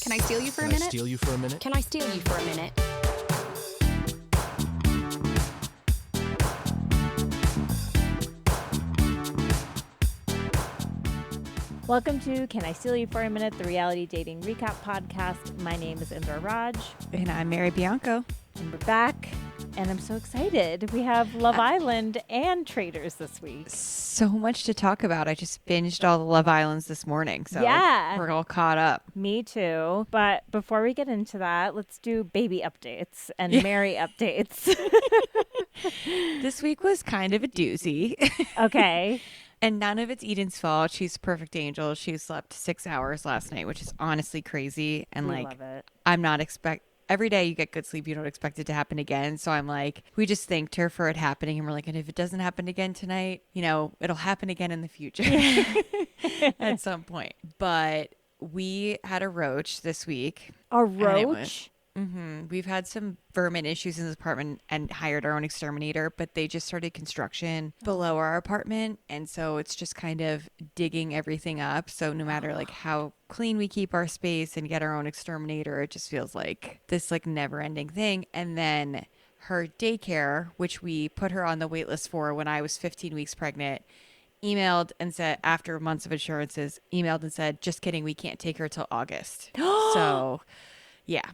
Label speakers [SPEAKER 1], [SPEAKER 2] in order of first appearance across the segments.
[SPEAKER 1] Can I steal you for a minute?
[SPEAKER 2] Steal you for a minute?
[SPEAKER 1] Can I steal you for a minute?
[SPEAKER 3] Welcome to Can I Steal You for a Minute, the reality dating recap podcast. My name is Indra Raj.
[SPEAKER 4] And I'm Mary Bianco.
[SPEAKER 3] And we're back. And I'm so excited. We have Love Island and Traitors this week.
[SPEAKER 4] So much to talk about. I just binged all the Love Islands this morning. So
[SPEAKER 3] yeah,
[SPEAKER 4] we're all caught up.
[SPEAKER 3] Me too. But before we get into that, let's do baby updates and Mary updates.
[SPEAKER 4] This week was kind of a doozy.
[SPEAKER 3] Okay.
[SPEAKER 4] And none of it's Eden's fault. She's a perfect angel. She slept 6 hours last night, which is honestly crazy. And
[SPEAKER 3] we love it.
[SPEAKER 4] I'm not every day you get good sleep, you don't expect it to happen again. So I'm like, we just thanked her for it happening. And we're like, and if it doesn't happen again tonight, it'll happen again in the future at some point. But we had a roach this week.
[SPEAKER 3] A roach?
[SPEAKER 4] We've had some vermin issues in this apartment and hired our own exterminator, but they just started construction below our apartment. And so it's just kind of digging everything up. So no matter like how clean we keep our space and get our own exterminator, it just feels like this like never ending thing. And then her daycare, which we put her on the wait list for when I was 15 weeks pregnant, emailed and said, after months of insurances, emailed and said, just kidding, we can't take her till August. So yeah.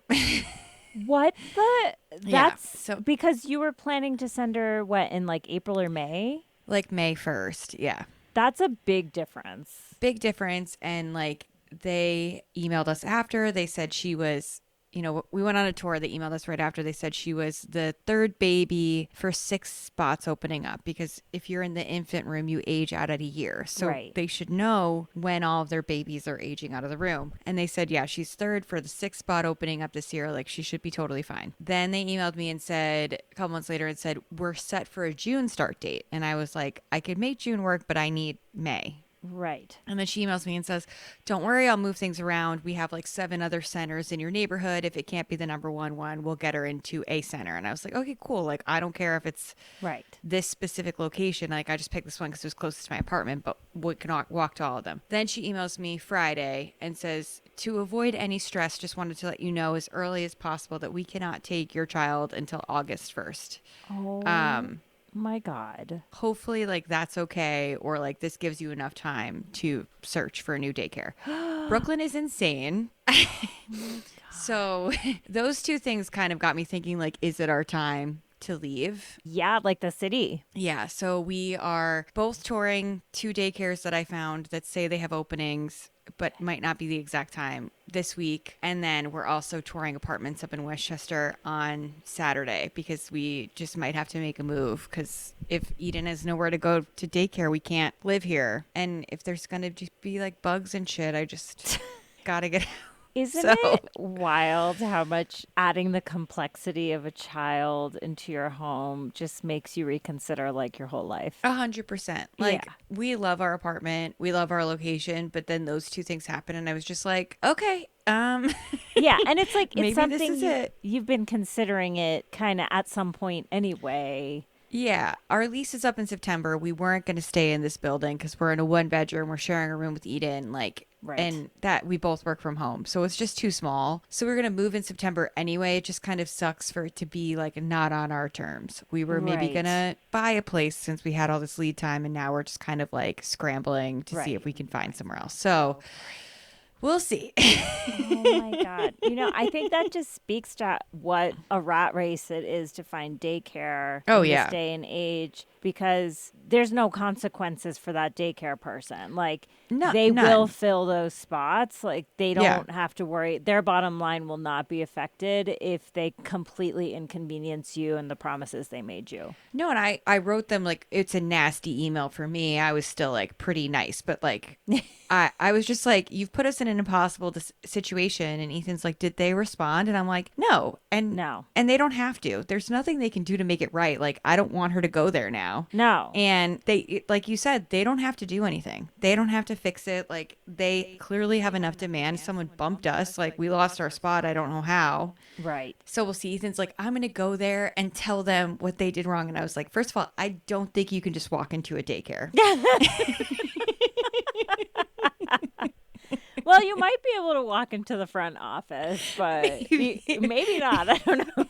[SPEAKER 3] What the? That's
[SPEAKER 4] so
[SPEAKER 3] because you were planning to send her in like April or May?
[SPEAKER 4] Like May 1st. Yeah.
[SPEAKER 3] That's a big difference.
[SPEAKER 4] Big difference. And like they emailed us after. They said she was, we went on a tour. They emailed us right after. They said she was the third baby for 6 spots opening up, because if you're in the infant room, you age out at a year. So They should know when all of their babies are aging out of the room. And they said, yeah, she's third for the 6th spot opening up this year. Like she should be totally fine. Then they emailed me and said, a couple months later, and said, we're set for a June start date. And I was like, I could make June work, but I need May.
[SPEAKER 3] Right.
[SPEAKER 4] And then she emails me and says, don't worry, I'll move things around. We have like 7 other centers in your neighborhood. If it can't be the number one, we'll get her into a center. And I was like, okay, cool. Like, I don't care if it's this specific location. Like, I just picked this one because it was closest to my apartment, but we can walk to all of them. Then she emails me Friday and says, to avoid any stress, just wanted to let you know as early as possible that we cannot take your child until August 1st.
[SPEAKER 3] Oh. My God.
[SPEAKER 4] Hopefully like that's okay, or like this gives you enough time to search for a new daycare. Brooklyn is insane. So those two things kind of got me thinking, like, is it our time to leave?
[SPEAKER 3] Yeah, like the city.
[SPEAKER 4] Yeah, so we are both touring 2 daycares that I found that say they have openings but might not be the exact time this week. And then we're also touring apartments up in Westchester on Saturday, because we just might have to make a move, because if Eden has nowhere to go to daycare, we can't live here. And if there's going to just be like bugs and shit, I just gotta get out.
[SPEAKER 3] Isn't it wild how much adding the complexity of a child into your home just makes you reconsider like your whole life?
[SPEAKER 4] 100%. Like, we love our apartment, we love our location, but then those 2 things happen, and I was just like, okay.
[SPEAKER 3] Yeah, and it's like, it's something
[SPEAKER 4] this is
[SPEAKER 3] you've been considering it kind of at some point anyway.
[SPEAKER 4] Yeah, our lease is up in September. We weren't going to stay in this building because we're in a 1-bedroom. We're sharing a room with Eden, and that we both work from home. So it's just too small. So we're going to move in September anyway. It just kind of sucks for it to be like not on our terms. We were maybe going to buy a place since we had all this lead time, and now we're just kind of like scrambling to see if we can find somewhere else. So we'll see.
[SPEAKER 3] Oh my God. I think that just speaks to what a rat race it is to find daycare in this day and age, because there's no consequences for that daycare person. Like, they will fill those spots. Like, they don't have to worry. Their bottom line will not be affected if they completely inconvenience you and the promises they made you.
[SPEAKER 4] No, and I wrote them like, it's a nasty email for me. I was still like pretty nice, but like I was just like, you've put us in an impossible situation. And Ethan's like, did they respond? And I'm like, no. And they don't have to. There's nothing they can do to make it right. Like, I don't want her to go there now.
[SPEAKER 3] No.
[SPEAKER 4] And they, like you said, they don't have to do anything. They don't have to fix it. Like, they clearly have enough demand. Someone bumped us. Like, we lost our spot. I don't know how.
[SPEAKER 3] Right.
[SPEAKER 4] So we'll see. Ethan's like, I'm going to go there and tell them what they did wrong. And I was like, first of all, I don't think you can just walk into a daycare.
[SPEAKER 3] Well, you might be able to walk into the front office, but maybe not. I don't know.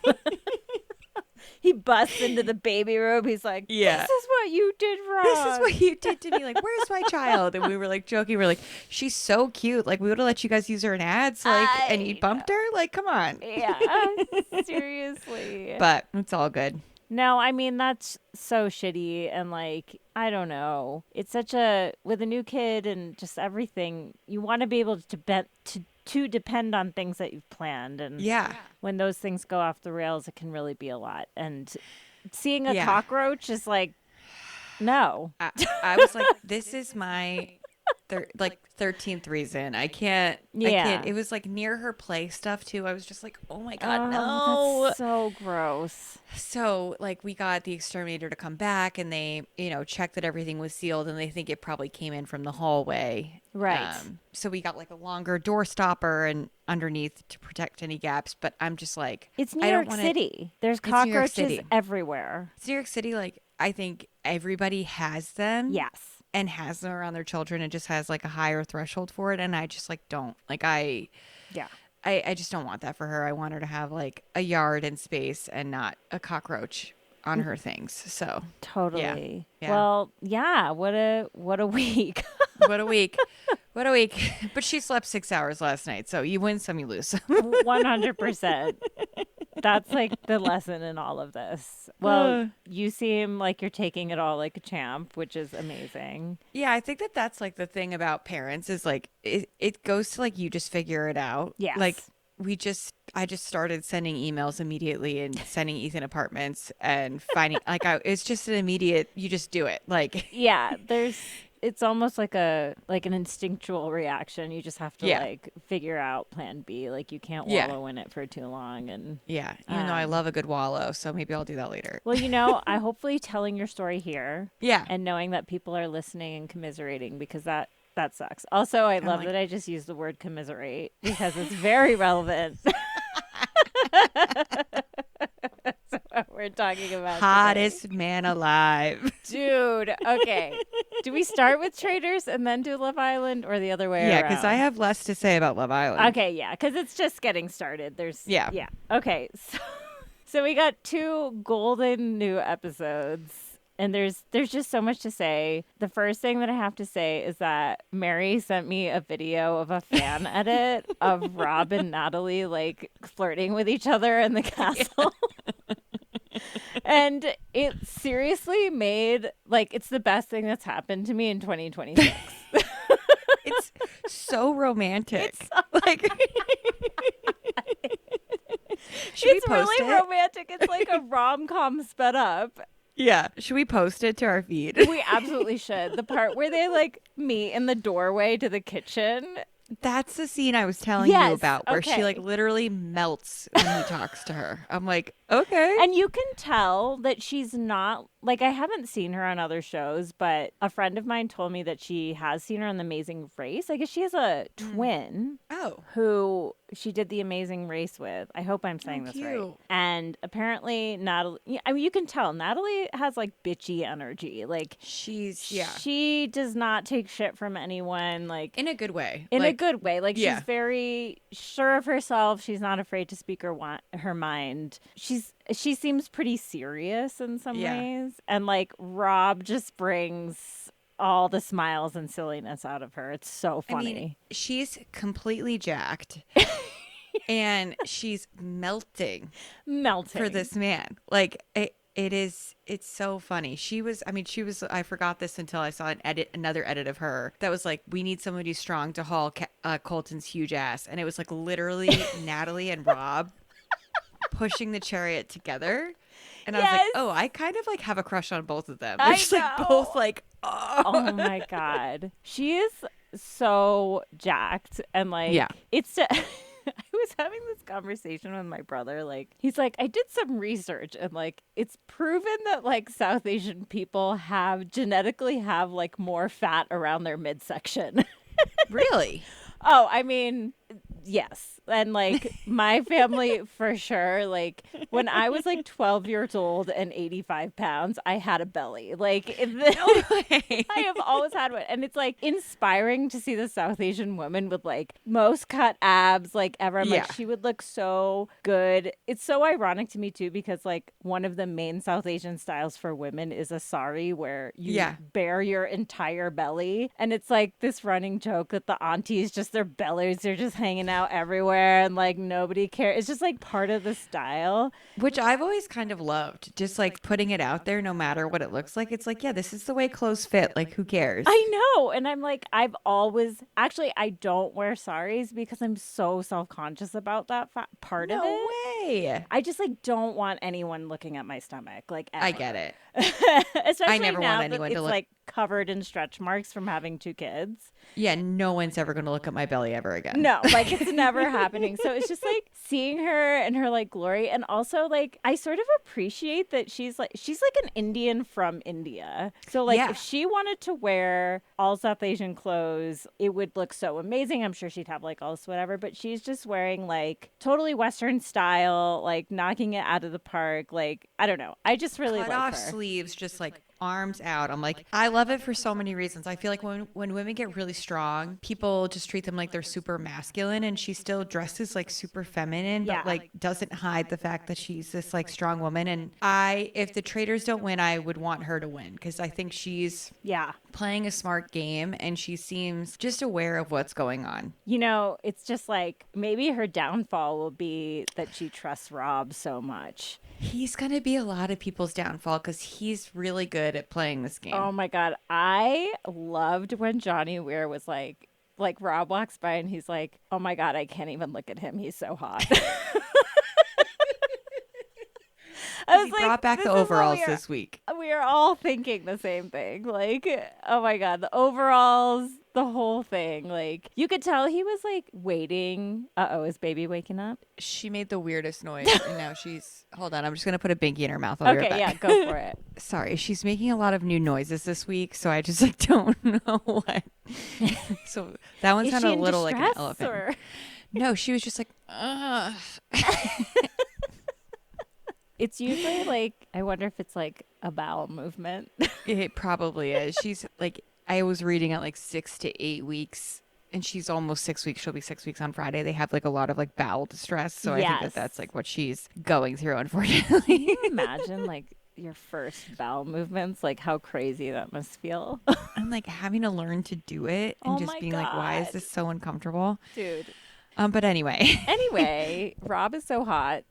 [SPEAKER 3] He busts into the baby room. He's like, this is what you did wrong.
[SPEAKER 4] This is what you did to me. Like, where's my child? And we were like joking. We're like, she's so cute. Like, we would have let you guys use her in ads. Like, and you bumped her. Like, come on.
[SPEAKER 3] Yeah, seriously.
[SPEAKER 4] But it's all good.
[SPEAKER 3] No, I mean, that's so shitty. And like, I don't know. It's such with a new kid and just everything, you want to be able to depend on things that you've planned. And when those things go off the rails, it can really be a lot. And seeing a cockroach is like, no.
[SPEAKER 4] I was like, this is my 13th reason. I can't. It was like near her play stuff too. I was just like, oh my God, no.
[SPEAKER 3] That's so gross.
[SPEAKER 4] So like we got the exterminator to come back and they, checked that everything was sealed and they think it probably came in from the hallway.
[SPEAKER 3] Right.
[SPEAKER 4] So we got like a longer door stopper and underneath to protect any gaps. But I'm just like,
[SPEAKER 3] it's New York City. There's cockroaches everywhere.
[SPEAKER 4] It's New York City. Like I think everybody has them.
[SPEAKER 3] Yes.
[SPEAKER 4] And has them around their children and just has like a higher threshold for it. And I just like don't like I just don't want that for her. I want her to have like a yard and space and not a cockroach on her things. So
[SPEAKER 3] totally.
[SPEAKER 4] Yeah.
[SPEAKER 3] Well, yeah. What a week.
[SPEAKER 4] What a week. What a week. But she slept 6 hours last night. So you win some, you lose some.
[SPEAKER 3] 100%. That's like the lesson in all of this. Well, you seem like you're taking it all like a champ, which is amazing.
[SPEAKER 4] Yeah, I think that's like the thing about parents is like it goes to like you just figure it out.
[SPEAKER 3] Yes.
[SPEAKER 4] Like I just started sending emails immediately and sending Ethan apartments and finding it's just an immediate, you just do it. Like
[SPEAKER 3] yeah, it's almost like an instinctual reaction. You just have to like figure out plan B. Like you can't wallow in it for too long. And
[SPEAKER 4] even though I love a good wallow, so maybe I'll do that later.
[SPEAKER 3] Well, I hopefully telling your story here.
[SPEAKER 4] Yeah.
[SPEAKER 3] And knowing that people are listening and commiserating because that sucks. Also, I love that I just used the word commiserate because it's very relevant. That's what we're talking about.
[SPEAKER 4] Hottest
[SPEAKER 3] today.
[SPEAKER 4] Man alive.
[SPEAKER 3] Dude, okay. Do we start with Traitors and then do Love Island or the other way around?
[SPEAKER 4] Yeah, because I have less to say about Love Island.
[SPEAKER 3] Okay, yeah, because it's just getting started. Yeah. Okay, so we got 2 golden new episodes. And there's just so much to say. The first thing that I have to say is that Mary sent me a video of a fan edit of Rob and Natalie like flirting with each other in the castle. And it seriously made it's the best thing that's happened to me in 2026.
[SPEAKER 4] It's so romantic.
[SPEAKER 3] It's really romantic. It's like a rom-com sped up.
[SPEAKER 4] Yeah. Should we post it to our feed?
[SPEAKER 3] We absolutely should. The part where they meet in the doorway to the kitchen.
[SPEAKER 4] That's the scene I was telling you about where she literally melts when he talks to her. I'm like, okay.
[SPEAKER 3] And you can tell that she's not I haven't seen her on other shows, but a friend of mine told me that she has seen her on The Amazing Race. I guess she has a twin who she did The Amazing Race with. I hope I'm saying this right. And apparently Natalie, I mean, you can tell Natalie has bitchy energy. She does not take shit from anyone.
[SPEAKER 4] In a good way.
[SPEAKER 3] In a good way. She's very sure of herself. She's not afraid to speak her mind. She seems pretty serious in some ways. And Rob just brings all the smiles and silliness out of her. It's so funny.
[SPEAKER 4] I mean, she's completely jacked. And she's melting for this man. It's so funny. I forgot this until I saw another edit of her that was we need someone who's strong to haul Colton's huge ass. And it was literally Natalie and Rob pushing the chariot together. And I was like, oh, I kind of have a crush on both of them. They're just both oh.
[SPEAKER 3] Oh my God. She is so jacked. And it's I was having this conversation with my brother. He's like, I did some research and it's proven that South Asian people genetically have more fat around their midsection.
[SPEAKER 4] Really?
[SPEAKER 3] Oh, I mean, yes. And like my family for sure, like when I was like 12 years old and 85 pounds, I had a belly. Like I have always had one. And it's like inspiring to see the South Asian woman with like most cut abs like ever. I'm like, she would look so good. It's so ironic to me too, because like one of the main South Asian styles for women is a sari where you bare your entire belly. And it's like this running joke that the aunties, just their bellies are just hanging out everywhere and like nobody cares. It's just like part of the style.
[SPEAKER 4] Which I've always kind of loved, just like putting it out there no matter what it looks like. It's like, yeah, this is the way clothes fit. Like, who cares?
[SPEAKER 3] I know. And I'm like, I've always, actually, I don't wear saris because I'm so self-conscious about that part of it.
[SPEAKER 4] No way.
[SPEAKER 3] I just like don't want anyone looking at my stomach. Like, ever.
[SPEAKER 4] I get it.
[SPEAKER 3] Especially
[SPEAKER 4] I never
[SPEAKER 3] now
[SPEAKER 4] want anyone
[SPEAKER 3] that
[SPEAKER 4] to
[SPEAKER 3] it's
[SPEAKER 4] look
[SPEAKER 3] like covered in stretch marks from having 2 kids.
[SPEAKER 4] Yeah, no one's ever going to look at my belly ever again.
[SPEAKER 3] No, like it's never happening. So it's just like seeing her and her like glory. And also like I sort of appreciate that she's like an Indian from India. So like if she wanted to wear all South Asian clothes, it would look so amazing. I'm sure she'd have like all this whatever, but she's just wearing like totally Western style, like knocking it out of the park. Like, I don't know. I just really like
[SPEAKER 4] off
[SPEAKER 3] her.
[SPEAKER 4] Sleeves, just like arms out. I'm like, I love it for so many reasons. I feel like when women get really strong, people just treat them like they're super masculine, and she still dresses like super feminine, but like doesn't hide the fact that she's this like strong woman. And if the Traitors don't win, I would want her to win, because I think she's playing a smart game and she seems just aware of what's going on.
[SPEAKER 3] You know, it's just like maybe her downfall will be that she trusts Rob so much.
[SPEAKER 4] He's going to be a lot of people's downfall because he's really good at playing this game.
[SPEAKER 3] Oh my God. I loved when Johnny Weir was like Rob walks by and he's like, oh my God, I can't even look at him. He's so hot.
[SPEAKER 4] He brought back the overalls this week.
[SPEAKER 3] We are all thinking the same thing. Like, oh my God, the overalls, the whole thing. Like, you could tell he was like waiting. Is baby waking up?
[SPEAKER 4] She made the weirdest noise, and now she's. Hold on, I'm just gonna put a binky in her mouth. I'll be right back.
[SPEAKER 3] Yeah, go for it.
[SPEAKER 4] Sorry, she's making a lot of new noises this week, so I just like don't know what. So that one sounded a little like an elephant.
[SPEAKER 3] Or?
[SPEAKER 4] No, she was just like, ugh.
[SPEAKER 3] It's usually like, I wonder if it's like a bowel movement.
[SPEAKER 4] It probably is. She's like, I was reading at like 6 to 8 weeks, and she's almost 6 weeks. She'll be 6 weeks on Friday. They have like a lot of like bowel distress. So I think that's like what she's going through, unfortunately.
[SPEAKER 3] Can you imagine like your first bowel movements, like how crazy that must feel?
[SPEAKER 4] I'm like having to learn to do it and just being like, why is this so uncomfortable?
[SPEAKER 3] Dude.
[SPEAKER 4] But anyway.
[SPEAKER 3] Rob is so hot.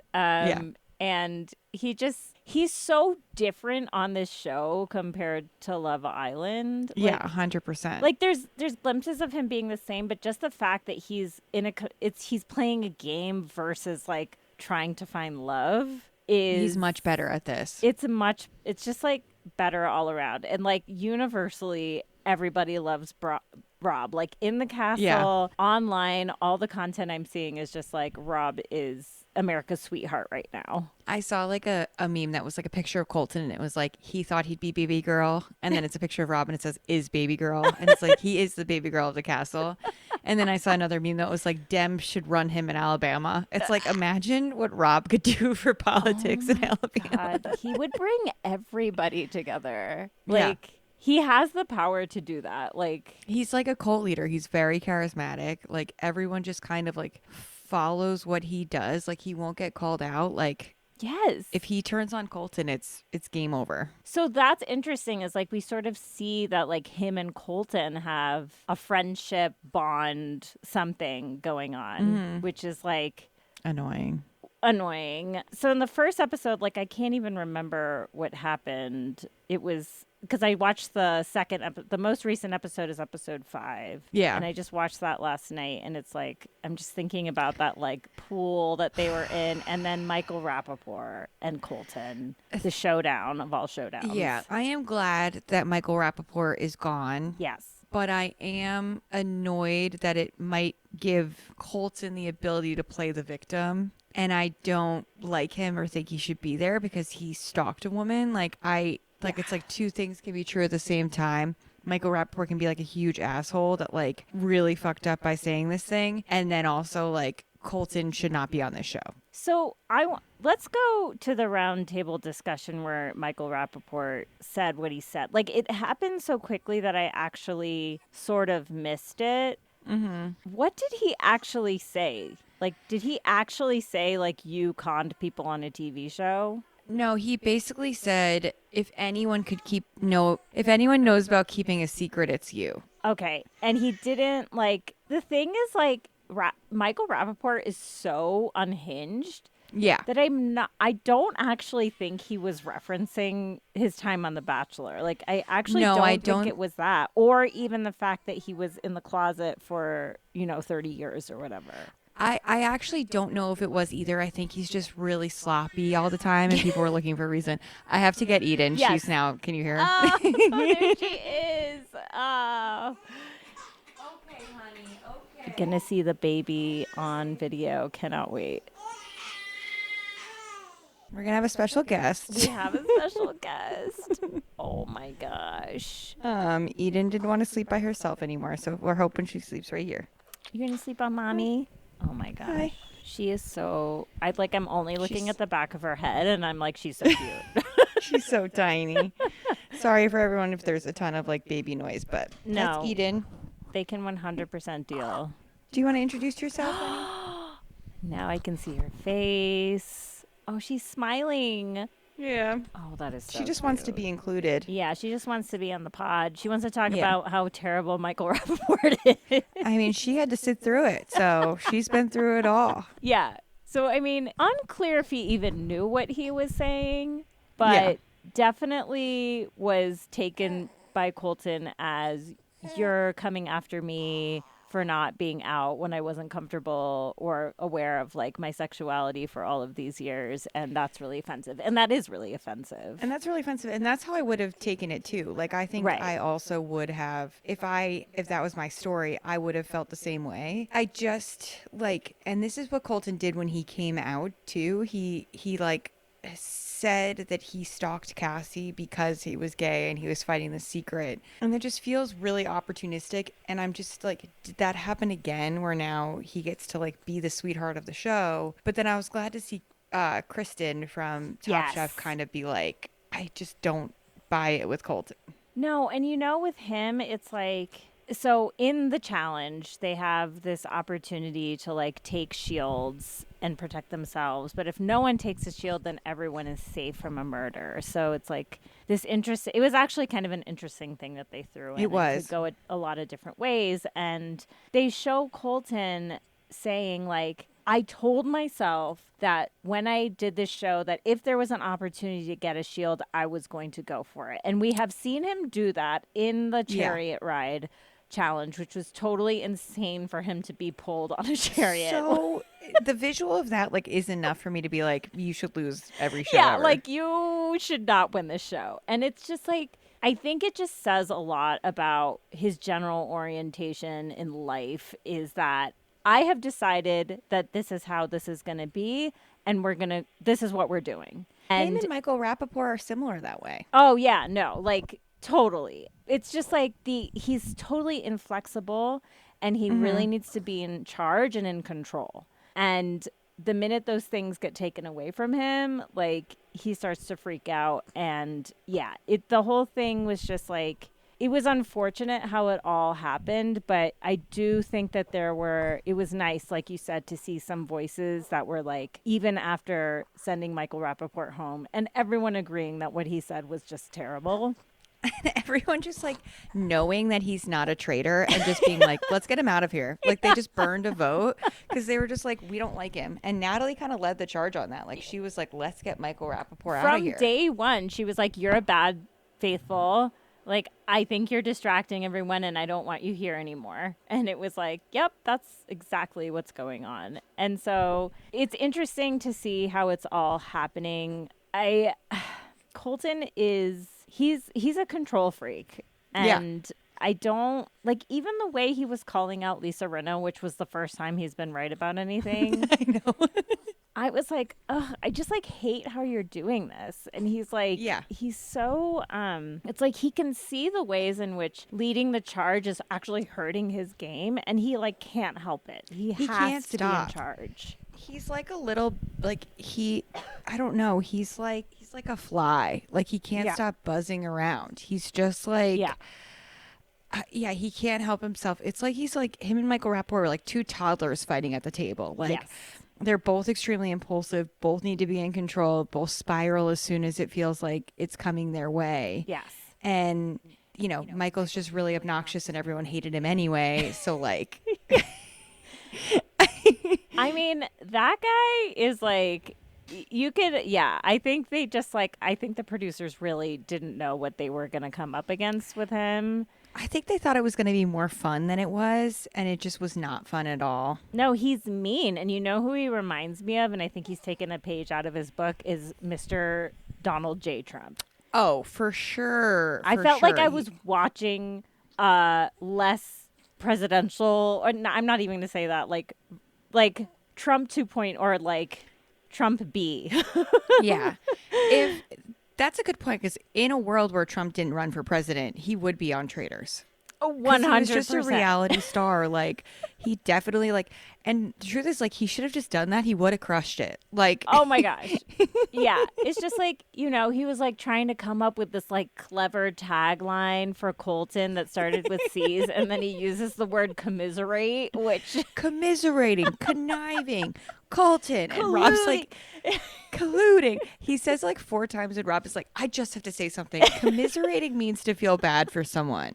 [SPEAKER 3] And he's so different on this show compared to Love Island. Like,
[SPEAKER 4] 100%.
[SPEAKER 3] Like there's glimpses of him being the same, but just the fact that he's playing a game versus like trying to find love
[SPEAKER 4] he's much better at this.
[SPEAKER 3] It's just like better all around. And like universally everybody loves Rob. Like in the castle, online, all the content I'm seeing is just like Rob is America's sweetheart right now.
[SPEAKER 4] I saw like a meme that was like a picture of Colton, and it was like he thought he'd be baby girl, and then it's a picture of Rob and it says is baby girl, and it's like he is the baby girl of the castle. And then I saw another meme that was like Dem should run him in Alabama. It's like, imagine what Rob could do for politics in Alabama.
[SPEAKER 3] God. He would bring everybody together. Like he has the power to do that. Like
[SPEAKER 4] he's like a cult leader. He's very charismatic. Like everyone just kind of like follows what he does. Like he won't get called out. Like if he turns on Colton, it's game over.
[SPEAKER 3] So that's interesting, is like we sort of see that like him and Colton have a friendship bond, something going on, which is like
[SPEAKER 4] annoying.
[SPEAKER 3] So in the first episode, like I can't even remember what happened. It was because I watched the the most recent episode is episode 5.
[SPEAKER 4] Yeah.
[SPEAKER 3] And I just watched that last night, and it's like, I'm just thinking about that like pool that they were in, and then Michael Rappaport and Colton, the showdown of all showdowns.
[SPEAKER 4] Yeah. I am glad that Michael Rappaport is gone.
[SPEAKER 3] Yes.
[SPEAKER 4] But I am annoyed that it might give Colton the ability to play the victim. And I don't like him or think he should be there because he stalked a woman. It's like two things can be true at the same time. Michael Rappaport can be like a huge asshole that like really fucked up by saying this thing, and then also like Colton should not be on this show.
[SPEAKER 3] So let's go to the roundtable discussion where Michael Rappaport said what he said. Like, it happened so quickly that I actually sort of missed it. Mm-hmm. What did he actually say? Like, did he actually say, like, you conned people on a TV show?
[SPEAKER 4] No, he basically said if anyone knows about keeping a secret, it's you.
[SPEAKER 3] Okay. And he didn't, like, the thing is, like, Michael Rappaport is so unhinged.
[SPEAKER 4] Yeah.
[SPEAKER 3] That I don't actually think he was referencing his time on The Bachelor. Like, I actually don't think it was that. Or even the fact that he was in the closet for, 30 years or whatever.
[SPEAKER 4] I actually don't know if it was either. I think he's just really sloppy all the time and people were looking for a reason. I have to get Eden.
[SPEAKER 3] Yes.
[SPEAKER 4] She's now, can you hear her?
[SPEAKER 3] Oh, there she is. Oh. Okay, honey. Okay. Gonna see the baby on video. Cannot wait.
[SPEAKER 4] We're going to have a special guest.
[SPEAKER 3] We have a special guest. Oh my gosh.
[SPEAKER 4] Eden didn't want to sleep by herself anymore, so we're hoping she sleeps right here.
[SPEAKER 3] You're gonna sleep on mommy? Oh my gosh.
[SPEAKER 4] Hi.
[SPEAKER 3] She is so I'm only looking at the back of her head and I'm like, she's so cute.
[SPEAKER 4] She's so tiny. Sorry for everyone if there's a ton of like baby noise, but
[SPEAKER 3] No.
[SPEAKER 4] that's Eden.
[SPEAKER 3] They can 100% deal.
[SPEAKER 4] Do you want to introduce yourself, honey?
[SPEAKER 3] Now I can see her face. Oh, she's smiling.
[SPEAKER 4] Yeah.
[SPEAKER 3] Oh, that is so
[SPEAKER 4] She just
[SPEAKER 3] cute.
[SPEAKER 4] wants to be included.
[SPEAKER 3] Yeah, she just wants to be on the pod. She wants to talk
[SPEAKER 4] Yeah.
[SPEAKER 3] about how terrible Michael Rappaport is.
[SPEAKER 4] I mean, she had to sit through it, so she's been through it all.
[SPEAKER 3] Yeah. So, I mean, unclear if he even knew what he was saying, but
[SPEAKER 4] Yeah.
[SPEAKER 3] definitely was taken by Colton as, you're coming after me for not being out when I wasn't comfortable or aware of like my sexuality for all of these years, and that's really offensive. And that is really offensive.
[SPEAKER 4] And that's really offensive. And that's how I would have taken it too. Like, I think
[SPEAKER 3] Right.
[SPEAKER 4] I also would have, if that was my story, I would have felt the same way. I just like, and this is what Colton did when he came out too. He like said that he stalked Cassie because he was gay and he was fighting the secret. And it just feels really opportunistic. And I'm just like, did that happen again where now he gets to like be the sweetheart of the show? But then I was glad to see Kristen from Top
[SPEAKER 3] Yes.
[SPEAKER 4] Chef kind of be like, I just don't buy it with Colton.
[SPEAKER 3] No, and with him, it's like, so in the challenge, they have this opportunity to like take shields and protect themselves. But if no one takes a shield, then everyone is safe from a murder. So it's like this interesting, it was actually kind of an interesting thing that they threw in.
[SPEAKER 4] It was.
[SPEAKER 3] could go a lot of different ways. And they show Colton saying like, I told myself that when I did this show that if there was an opportunity to get a shield, I was going to go for it. And we have seen him do that in the chariot ride challenge, which was totally insane for him to be pulled on a chariot.
[SPEAKER 4] So the visual of that like is enough for me to be like, you should lose every show
[SPEAKER 3] yeah,
[SPEAKER 4] ever.
[SPEAKER 3] like you should not win this show. And it's just like, I think it just says a lot about his general orientation in life, is that I have decided that this is how this is going to be, and this is what we're doing.
[SPEAKER 4] Him and Michael Rappaport are similar that way.
[SPEAKER 3] Oh yeah, no, like totally. It's just like he's totally inflexible, and he really needs to be in charge and in control. And the minute those things get taken away from him, like he starts to freak out. And yeah, the whole thing was just like, it was unfortunate how it all happened, but I do think that it was nice, like you said, to see some voices that were like, even after sending Michael Rappaport home and everyone agreeing that what he said was just terrible.
[SPEAKER 4] And everyone just like knowing that he's not a traitor and just being like, let's get him out of here. Like they just burned a vote because they were just like, we don't like him. And Natalie kind of led the charge on that. Like she was like, let's get Michael Rappaport out of here.
[SPEAKER 3] From day one, she was like, you're a bad faithful. Like, I think you're distracting everyone and I don't want you here anymore. And it was like, yep, that's exactly what's going on. And so it's interesting to see how it's all happening. Colton he's a control freak. And I don't, like, even the way he was calling out Lisa Rinna, which was the first time he's been right about anything.
[SPEAKER 4] I know.
[SPEAKER 3] I was like, ugh, I just like hate how you're doing this. And he's like, he's so, it's like he can see the ways in which leading the charge is actually hurting his game. And he like can't help it. He has
[SPEAKER 4] can't
[SPEAKER 3] to
[SPEAKER 4] stop.
[SPEAKER 3] be in charge.
[SPEAKER 4] He's like a little, like I don't know. He's like a fly. Like he can't stop buzzing around. He's just like, he can't help himself. It's like he's like him and Michael Rappaport were like two toddlers fighting at the table. Like they're both extremely impulsive. Both need to be in control. Both spiral as soon as it feels like it's coming their way.
[SPEAKER 3] Yes.
[SPEAKER 4] And you know, Michael's just really obnoxious, and everyone hated him anyway. So like,
[SPEAKER 3] I mean, that guy is like. You could, I think they just like, I think the producers really didn't know what they were going to come up against with him.
[SPEAKER 4] I think they thought it was going to be more fun than it was, and it just was not fun at all.
[SPEAKER 3] No, he's mean. And you know who he reminds me of, and I think he's taken a page out of his book, is Mr. Donald J. Trump.
[SPEAKER 4] Oh, for sure.
[SPEAKER 3] I felt like I was watching less presidential, or I'm not even going to say that, like Trump 2.0 or like Trump B.
[SPEAKER 4] Yeah. If that's a good point, because in a world where Trump didn't run for president, he would be on Traitors.
[SPEAKER 3] 100%.
[SPEAKER 4] He was just a reality star. Like he definitely like, and the truth is like he should have just done that. He would have crushed it. Like,
[SPEAKER 3] oh my gosh. Yeah. It's just like, you know, he was like trying to come up with this like clever tagline for Colton that started with C's, and then he uses the word commiserate, which
[SPEAKER 4] commiserating, conniving, Colton, and Rob's like colluding. He says like 4 times, and Rob is like, I just have to say something. Commiserating means to feel bad for someone.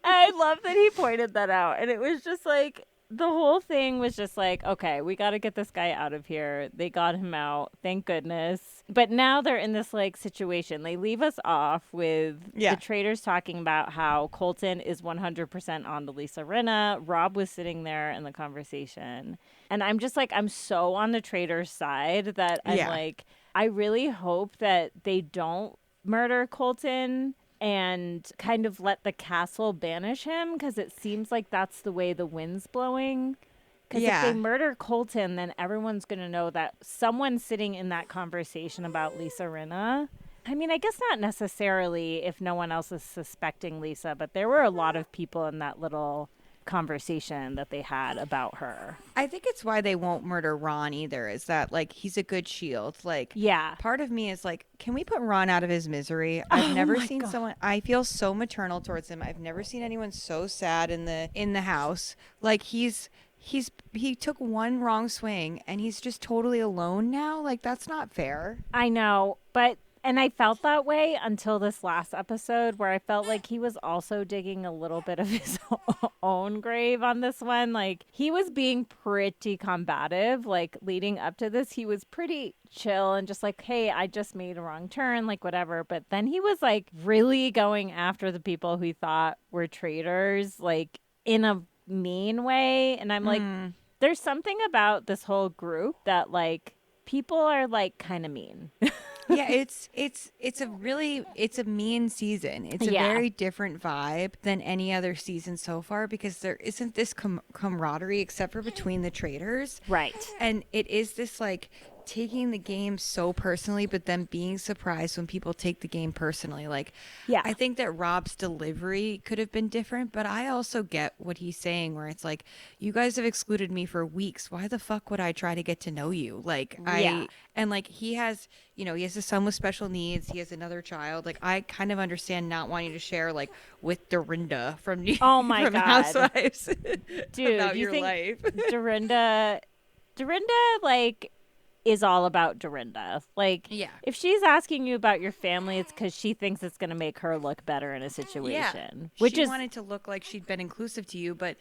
[SPEAKER 3] I love that he pointed that out. And it was just like, the whole thing was just like, okay, we got to get this guy out of here. They got him out. Thank goodness. But now they're in this like situation. They leave us off with the Traitors talking about how Colton is 100% on to Lisa Rinna. Rob was sitting there in the conversation. And I'm just like, I'm so on the Traitors side that I'm like, I really hope that they don't murder Colton and kind of let the castle banish him, because it seems like that's the way the wind's blowing. Because if they murder Colton, then everyone's going to know that someone's sitting in that conversation about Lisa Rinna. I mean, I guess not necessarily if no one else is suspecting Lisa, but there were a lot of people in that little conversation that they had about her.
[SPEAKER 4] I think it's why they won't murder Ron either, is that like he's a good shield. Like, part of me is like, can we put Ron out of his misery? I've never seen someone, I feel so maternal towards him. I've never seen anyone so sad in the house. Like he took one wrong swing and he's just totally alone now. Like, that's not fair.
[SPEAKER 3] I know, and I felt that way until this last episode, where I felt like he was also digging a little bit of his own grave on this one. Like, he was being pretty combative. Like, leading up to this, he was pretty chill and just like, hey, I just made a wrong turn, like whatever. But then he was like really going after the people who he thought were traitors, like in a mean way. And I'm like, there's something about this whole group that like people are like kind of mean.
[SPEAKER 4] Yeah, it's a mean season. It's a very different vibe than any other season so far, because there isn't this camaraderie except for between the traitors.
[SPEAKER 3] Right.
[SPEAKER 4] And it is this like taking the game so personally, but then being surprised when people take the game personally. Like, I think that Rob's delivery could have been different, but I also get what he's saying, where it's like, you guys have excluded me for weeks. Why the fuck would I try to get to know you? Like, and like he has a son with special needs. He has another child. Like, I kind of understand not wanting to share like with Dorinda from from Housewives.
[SPEAKER 3] Dude,
[SPEAKER 4] about
[SPEAKER 3] you
[SPEAKER 4] your
[SPEAKER 3] think
[SPEAKER 4] life.
[SPEAKER 3] Dorinda like is all about Dorinda. Like, if she's asking you about your family, it's because she thinks it's going to make her look better in a situation. Which
[SPEAKER 4] she wanted to look like she'd been inclusive to you, but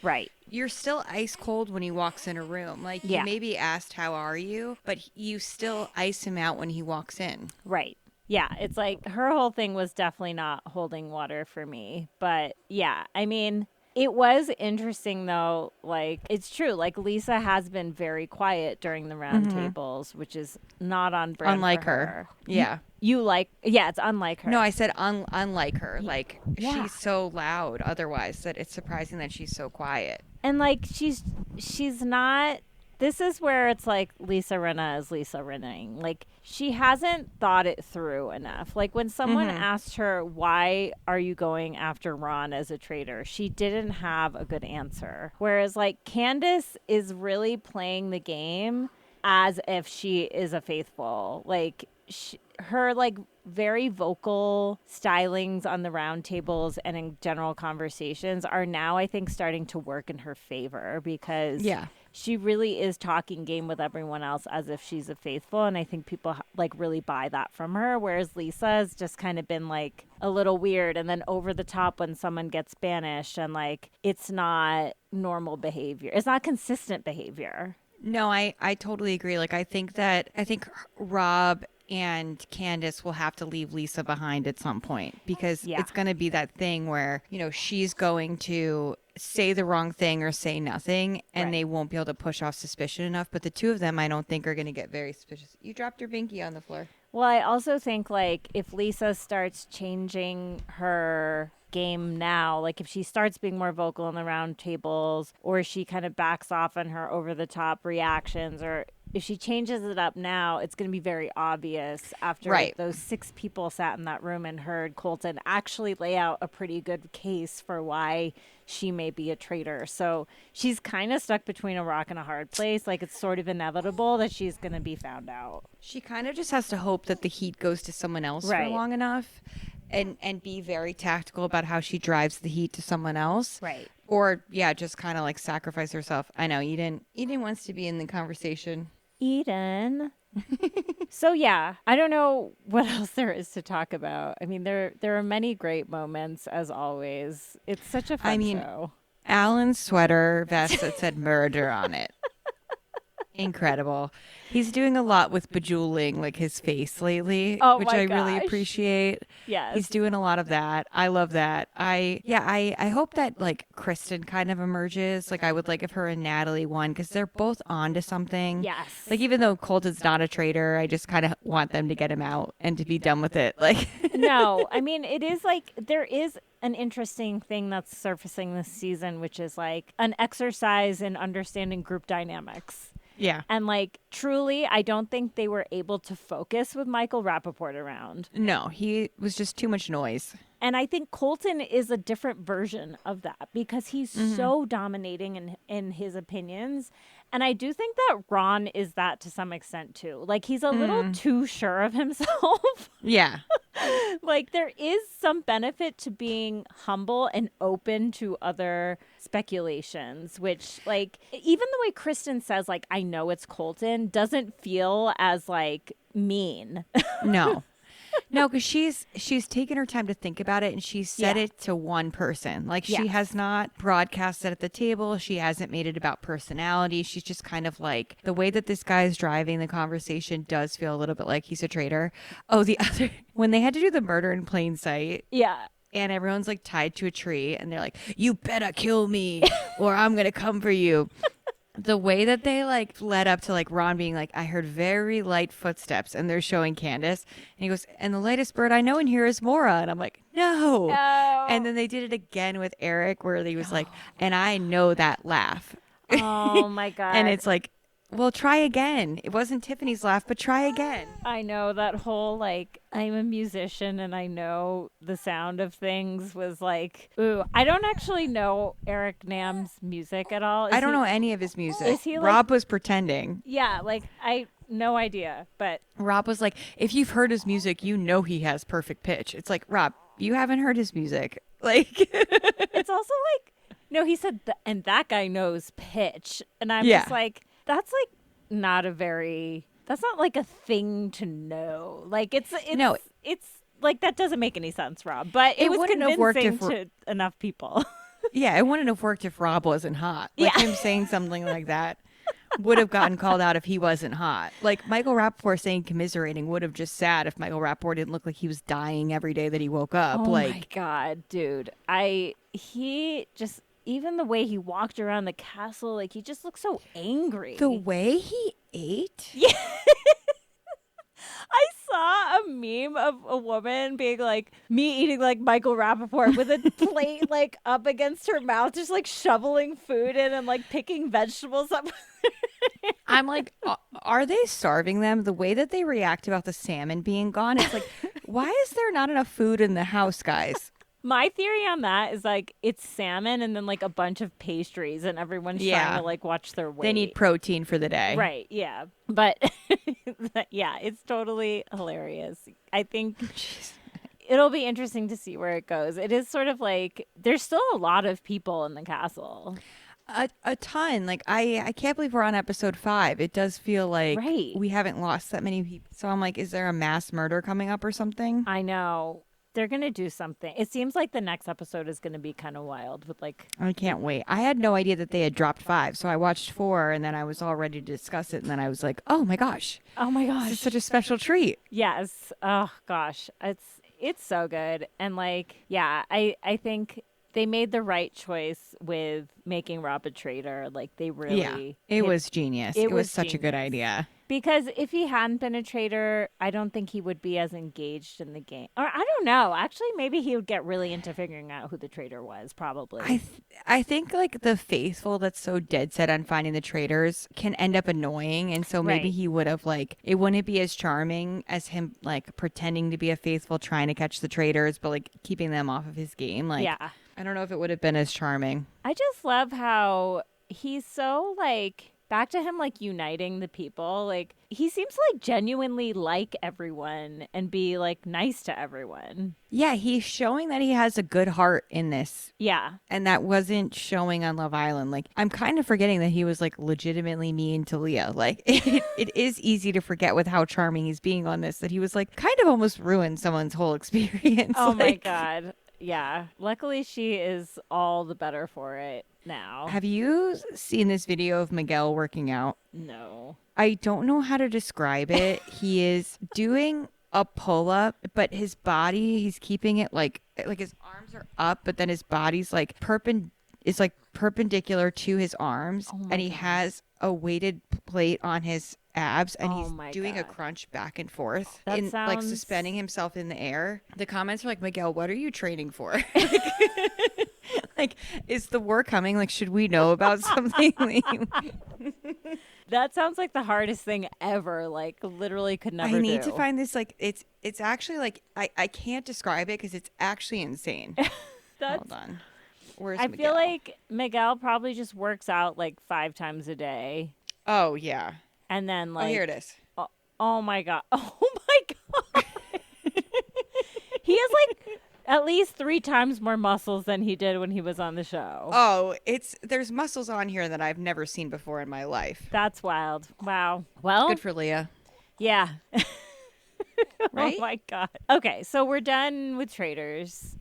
[SPEAKER 4] you're still ice cold when he walks in a room. Like, you maybe asked, how are you? But you still ice him out when he walks in.
[SPEAKER 3] Right. Yeah, it's like her whole thing was definitely not holding water for me. But yeah, I mean, it was interesting, though. Like, it's true. Like, Lisa has been very quiet during the round tables, which is not on brand.
[SPEAKER 4] Unlike
[SPEAKER 3] for her.
[SPEAKER 4] Yeah.
[SPEAKER 3] You like, it's unlike her.
[SPEAKER 4] No, I said unlike her. Like, she's so loud otherwise that it's surprising that she's so quiet.
[SPEAKER 3] And, like, she's not this is where it's like Lisa Rinna is Lisa Rinning. Like, she hasn't thought it through enough. Like, when someone asked her, why are you going after Ron as a traitor? She didn't have a good answer. Whereas, like, Candace is really playing the game as if she is a faithful. Like, her, like, very vocal stylings on the round tables and in general conversations are now, I think, starting to work in her favor because she really is talking game with everyone else as if she's a faithful. And I think people like really buy that from her. Whereas Lisa has just kind of been like a little weird and then over the top when someone gets banished and like it's not normal behavior. It's not consistent behavior.
[SPEAKER 4] No, I totally agree. Like, I think Rob and Candace will have to leave Lisa behind at some point because it's going to be that thing where, you know, she's going to say the wrong thing or say nothing and they won't be able to push off suspicion enough. But the two of them, I don't think are going to get very suspicious. You dropped your binky on the floor.
[SPEAKER 3] Well, I also think like if Lisa starts changing her game now, like if she starts being more vocal in the round tables or she kind of backs off on her over the top reactions or if she changes it up now, it's going to be very obvious after those 6 people sat in that room and heard Colton actually lay out a pretty good case for why she may be a traitor. So she's kind of stuck between a rock and a hard place. Like, it's sort of inevitable that she's going to be found out.
[SPEAKER 4] She kind of just has to hope that the heat goes to someone else for long enough and be very tactical about how she drives the heat to someone else.
[SPEAKER 3] Right.
[SPEAKER 4] Or, just kind of like sacrifice herself. I know, Eden wants to be in the conversation.
[SPEAKER 3] Eden. So I don't know what else there is to talk about. I mean, there are many great moments as always. It's such a fun show.
[SPEAKER 4] Alan's sweater vest that said murder on it. Incredible. He's doing a lot with bejeweling like his face lately, which I really appreciate.
[SPEAKER 3] Yes.
[SPEAKER 4] He's doing a lot of that. I love that. I hope that like Kristen kind of emerges. Like I would like if her and Natalie won because they're both on to something.
[SPEAKER 3] Yes.
[SPEAKER 4] Like even though Colton's not a traitor, I just kind of want them to get him out and to be done with it. Like
[SPEAKER 3] No, I mean it is like there is an interesting thing that's surfacing this season, which is like an exercise in understanding group dynamics.
[SPEAKER 4] Yeah.
[SPEAKER 3] And like truly, I don't think they were able to focus with Michael Rappaport around.
[SPEAKER 4] No, he was just too much noise.
[SPEAKER 3] And I think Colton is a different version of that because he's so dominating in his opinions. And I do think that Ron is that to some extent too. Like he's a little too sure of himself.
[SPEAKER 4] Yeah.
[SPEAKER 3] Like there is some benefit to being humble and open to other speculations, which like even the way Kristen says like I know it's Colton doesn't feel as like mean.
[SPEAKER 4] No. No, because she's taken her time to think about it and she's said it to one person. Like she has not broadcast it at the table. She hasn't made it about personality. She's just kind of like the way that this guy is driving the conversation does feel a little bit like he's a traitor. Oh, the other when they had to do the murder in plain sight.
[SPEAKER 3] Yeah.
[SPEAKER 4] And everyone's like tied to a tree and they're like, you better kill me or I'm going to come for you. The way that they like led up to like Ron being like, I heard very light footsteps and they're showing Candace and he goes, and the lightest bird I know in here is Mora. And I'm like, no. And then they did it again with Eric where he was like, and I know that laugh.
[SPEAKER 3] Oh my God.
[SPEAKER 4] And it's like, well, try again. It wasn't Tiffany's laugh, but try again.
[SPEAKER 3] I know that whole like I'm a musician and I know the sound of things was like, ooh, I don't actually know Eric Nam's music at all.
[SPEAKER 4] I don't know any of his music.
[SPEAKER 3] Is he like,
[SPEAKER 4] Rob was pretending.
[SPEAKER 3] Yeah, like I no idea, but
[SPEAKER 4] Rob was like, if you've heard his music, you know he has perfect pitch. It's like, Rob, you haven't heard his music. Like
[SPEAKER 3] it's also like, no, he said, and that guy knows pitch. And I'm just like, that's like not that's not like a thing to know. Like it's like that doesn't make any sense, Rob. But it was convincing to enough people.
[SPEAKER 4] Yeah, it wouldn't have worked if Rob wasn't hot. Like him saying something like that would have gotten called out if he wasn't hot. Like Michael Rappaport saying commiserating would have just sad if Michael Rappaport didn't look like he was dying every day that he woke up.
[SPEAKER 3] Oh
[SPEAKER 4] like,
[SPEAKER 3] my God, dude. He just, even the way he walked around the castle, like he just looked so angry.
[SPEAKER 4] The way he ate?
[SPEAKER 3] Yeah. I saw a meme of a woman being like, me eating like Michael Rappaport with a plate like up against her mouth, just like shoveling food in and like picking vegetables up with her
[SPEAKER 4] I'm like, are they starving them? The way that they react about the salmon being gone, it's like, why is there not enough food in the house, guys?
[SPEAKER 3] My theory on that is like it's salmon and then like a bunch of pastries and everyone's trying to like watch their weight.
[SPEAKER 4] They need protein for the day.
[SPEAKER 3] Right, yeah. But yeah, it's totally hilarious. I think it'll be interesting to see where it goes. It is sort of like there's still a lot of people in the castle.
[SPEAKER 4] A ton. Like I can't believe we're on episode 5. It does feel like we haven't lost that many people. So I'm like, is there a mass murder coming up or something?
[SPEAKER 3] I know. They're going to do something. It seems like the next episode is going to be kind of wild with like...
[SPEAKER 4] I can't wait. I had no idea that they had dropped 5. So I watched 4 and then I was all ready to discuss it. And then I was like, oh my gosh.
[SPEAKER 3] Oh my gosh.
[SPEAKER 4] This is such a special treat.
[SPEAKER 3] Yes. Oh gosh. It's so good. And like, yeah, I think they made the right choice with making Rob a traitor. Like they really...
[SPEAKER 4] Yeah, it was genius. It was such
[SPEAKER 3] genius.
[SPEAKER 4] a good idea.
[SPEAKER 3] Because if he hadn't been a traitor, I don't think he would be as engaged in the game. Or I don't know. Actually, maybe he would get really into figuring out who the traitor was, probably.
[SPEAKER 4] I think like the faithful that's so dead set on finding the traitors can end up annoying. And so maybe he would have like, it wouldn't be as charming as him like pretending to be a faithful, trying to catch the traitors, but like keeping them off of his game. Like,
[SPEAKER 3] yeah.
[SPEAKER 4] I don't know if it would have been as charming.
[SPEAKER 3] I just love how he's so like... Back to him, like, uniting the people. Like, he seems to, like, genuinely like everyone and be, like, nice to everyone.
[SPEAKER 4] Yeah, he's showing that he has a good heart in this.
[SPEAKER 3] Yeah.
[SPEAKER 4] And that wasn't showing on Love Island. Like, I'm kind of forgetting that he was, like, legitimately mean to Leah. Like, it is easy to forget with how charming he's being on this, that he was, like, kind of almost ruined someone's whole experience.
[SPEAKER 3] Oh, my God. Yeah. Luckily, she is all the better for it now.
[SPEAKER 4] Have you seen this video of Miguel working out?
[SPEAKER 3] No.
[SPEAKER 4] I don't know how to describe it. He is doing a pull-up, but his body, he's keeping it like his arms are up, but then his body's like perpendicular to his arms, and he has a weighted plate on his abs, and he's doing a crunch back and forth like suspending himself in the air. The comments are like, Miguel, what are you training for? Like, is the war coming? Like, should we know about something?
[SPEAKER 3] That sounds like the hardest thing ever. Like, literally could never do.
[SPEAKER 4] I need to find this. Like, it's actually like I can't describe it because it's actually insane. Hold on. Where's Miguel?
[SPEAKER 3] Feel like Miguel probably just works out like 5 times a day.
[SPEAKER 4] Oh yeah.
[SPEAKER 3] And then like,
[SPEAKER 4] here it is.
[SPEAKER 3] Oh my God. Oh my God. He has like at least 3 times more muscles than he did when he was on the show.
[SPEAKER 4] Oh, there's muscles on here that I've never seen before in my life.
[SPEAKER 3] That's wild. Wow. Well,
[SPEAKER 4] good for Leah.
[SPEAKER 3] Yeah.
[SPEAKER 4] Right?
[SPEAKER 3] Oh my God. Okay, so we're done with Traitors.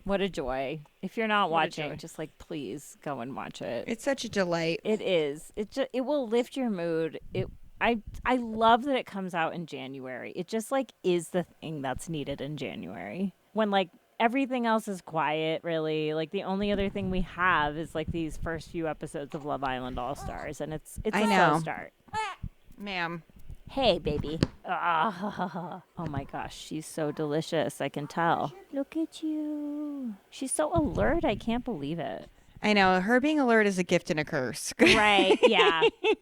[SPEAKER 3] What a joy. If you're not watching, just like please go and watch it.
[SPEAKER 4] It's such a delight.
[SPEAKER 3] It is. It will lift your mood. I love that it comes out in January. It just like is the thing that's needed in January. When like everything else is quiet, really. Like the only other thing we have is like these first few episodes of Love Island All Stars, and it's a slow start.
[SPEAKER 4] Ma'am.
[SPEAKER 3] Hey, baby. Oh my gosh, she's so delicious. I can tell. Look at you. She's so alert. I can't believe it.
[SPEAKER 4] I know. Her being alert is a gift and a curse.
[SPEAKER 3] Right. Yeah.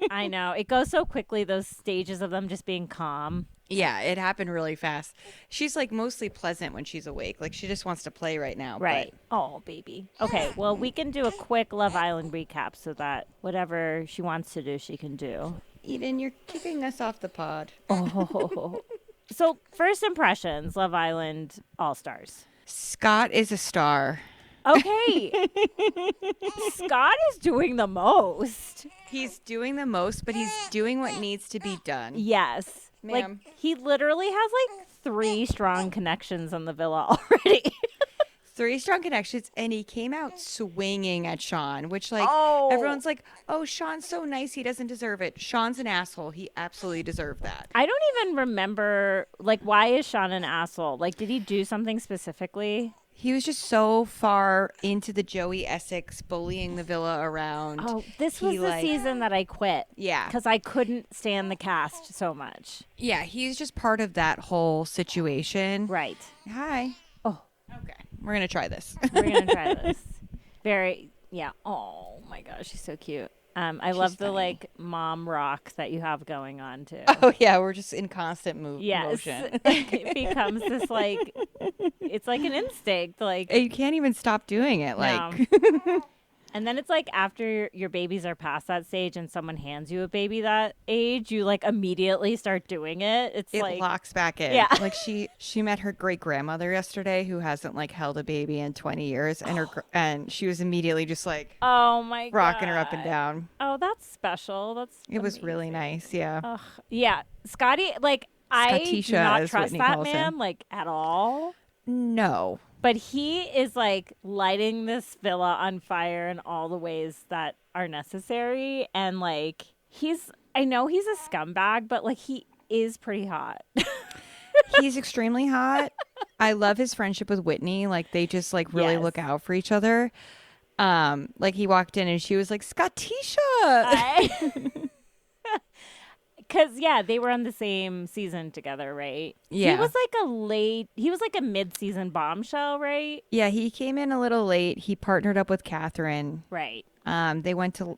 [SPEAKER 3] I know. It goes so quickly, those stages of them just being calm.
[SPEAKER 4] Yeah, it happened really fast. She's like mostly pleasant when she's awake. Like she just wants to play right now.
[SPEAKER 3] Right. But... Oh, baby. Okay. Well, we can do a quick Love Island recap so that whatever she wants to do, she can do.
[SPEAKER 4] Eden, you're kicking us off the pod.
[SPEAKER 3] Oh. So, first impressions, Love Island All Stars.
[SPEAKER 4] Scott is a star.
[SPEAKER 3] Okay. Scott is doing the most.
[SPEAKER 4] He's doing the most, but he's doing what needs to be done.
[SPEAKER 3] Yes.
[SPEAKER 4] Ma'am.
[SPEAKER 3] Like, he literally has like 3 strong connections on the villa already.
[SPEAKER 4] 3 strong connections, and he came out swinging at Sean, which like everyone's like, oh, Sean's so nice, he doesn't deserve it. Sean's an asshole. He absolutely deserved that.
[SPEAKER 3] I don't even remember, like, why is Sean an asshole? Like, did he do something specifically?
[SPEAKER 4] He was just so far into the Joey Essex bullying the villa around.
[SPEAKER 3] Oh, this was the season that I quit.
[SPEAKER 4] Yeah.
[SPEAKER 3] Because I couldn't stand the cast so much.
[SPEAKER 4] Yeah, he's just part of that whole situation.
[SPEAKER 3] Right.
[SPEAKER 4] Hi.
[SPEAKER 3] Oh.
[SPEAKER 4] Okay. We're going to try this.
[SPEAKER 3] We're going to try this. Yeah. Oh, my gosh. She's so cute. I
[SPEAKER 4] She's
[SPEAKER 3] love the
[SPEAKER 4] funny.
[SPEAKER 3] like mom rock that you have going on too.
[SPEAKER 4] Oh yeah, we're just in constant
[SPEAKER 3] Yes,
[SPEAKER 4] motion.
[SPEAKER 3] it becomes this like it's like an instinct, like
[SPEAKER 4] You can't even stop doing it.
[SPEAKER 3] no.
[SPEAKER 4] Like
[SPEAKER 3] And then it's like after your babies are past that stage and someone hands you a baby that age, you like immediately start doing it. It's
[SPEAKER 4] it
[SPEAKER 3] like
[SPEAKER 4] locks back in.
[SPEAKER 3] Yeah.
[SPEAKER 4] Like she met her great grandmother yesterday, who hasn't like held a baby in 20 years, and and she was immediately just like
[SPEAKER 3] oh my god,
[SPEAKER 4] rocking her up and down.
[SPEAKER 3] Oh, that's special. That's
[SPEAKER 4] It was really
[SPEAKER 3] amazing.
[SPEAKER 4] nice. Yeah.
[SPEAKER 3] Ugh. Yeah, Scotty. Like I do
[SPEAKER 4] Scottisha,
[SPEAKER 3] not
[SPEAKER 4] as
[SPEAKER 3] trust
[SPEAKER 4] Whitney
[SPEAKER 3] that
[SPEAKER 4] calls
[SPEAKER 3] man
[SPEAKER 4] him.
[SPEAKER 3] like at all.
[SPEAKER 4] No.
[SPEAKER 3] But he is like lighting this villa on fire in all the ways that are necessary. And like, I know he's a scumbag, but like, he is pretty hot.
[SPEAKER 4] He's extremely hot. I love his friendship with Whitney. Like, they just like really
[SPEAKER 3] Yes.
[SPEAKER 4] look out for each other. Like he walked in and she was like, Scottisha.
[SPEAKER 3] Because, yeah, they were on the same season together, right?
[SPEAKER 4] Yeah.
[SPEAKER 3] He was like a mid-season bombshell, right?
[SPEAKER 4] Yeah, he came in a little late. He partnered up with Catherine.
[SPEAKER 3] Right.
[SPEAKER 4] They went to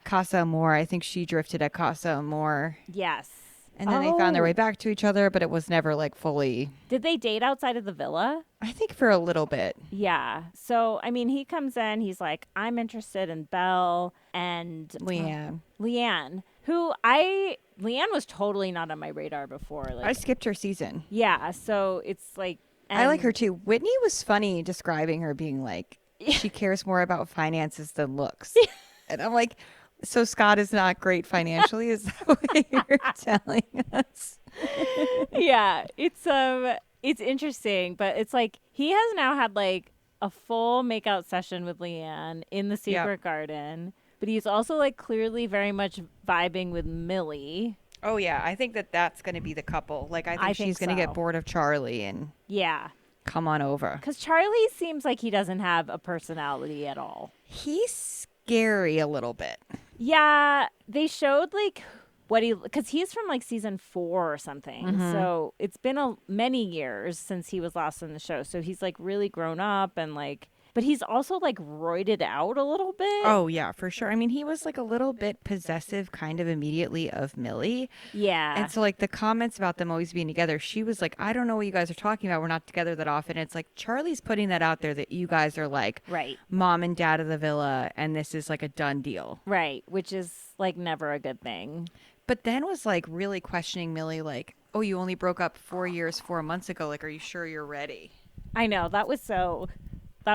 [SPEAKER 4] Casa Amor. I think she drifted at Casa Amor.
[SPEAKER 3] Yes.
[SPEAKER 4] And then they found their way
[SPEAKER 3] Oh.
[SPEAKER 4] back to each other, but it was never like fully.
[SPEAKER 3] Did they date outside of the villa?
[SPEAKER 4] I think for a little bit.
[SPEAKER 3] Yeah. So, I mean, he comes in, he's like, I'm interested in Belle and
[SPEAKER 4] Leanne.
[SPEAKER 3] Leanne, Leanne was totally not on my radar before. Like,
[SPEAKER 4] I skipped her season.
[SPEAKER 3] yeah. So it's like,
[SPEAKER 4] I like
[SPEAKER 3] and-
[SPEAKER 4] her too. Whitney was funny describing her being like, she cares more about finances than looks. And I'm like, so Scott is not great financially? Is that what you're telling us?
[SPEAKER 3] yeah, it's interesting, but it's like he has now had like a full makeout session with Leanne in the secret garden, but he's also like clearly very much vibing with Millie.
[SPEAKER 4] Oh yeah, I think that's going to be the couple. Like I think she's
[SPEAKER 3] think
[SPEAKER 4] going to
[SPEAKER 3] so.
[SPEAKER 4] get bored of Charlie and
[SPEAKER 3] Yeah,
[SPEAKER 4] come on over.
[SPEAKER 3] because Charlie seems like he doesn't have a personality at all.
[SPEAKER 4] He's scary a little bit.
[SPEAKER 3] Yeah, they showed like because he's from like season 4 or something.
[SPEAKER 4] Mm-hmm.
[SPEAKER 3] So it's been many years since he was last in the show. So he's like really grown up and like, but he's also like roided out a little bit.
[SPEAKER 4] Oh yeah, for sure. I mean, he was like a little bit possessive kind of immediately of Millie.
[SPEAKER 3] Yeah.
[SPEAKER 4] And so like the comments about them always being together, she was like, I don't know what you guys are talking about. We're not together that often. It's like Charlie's putting that out there that you guys are like
[SPEAKER 3] Right.
[SPEAKER 4] mom and dad of the villa and this is like a done deal.
[SPEAKER 3] Right. Which is like never a good thing.
[SPEAKER 4] But then was like really questioning Millie like, oh, you only broke up 4 months ago. Like, are you sure you're ready?
[SPEAKER 3] I know. That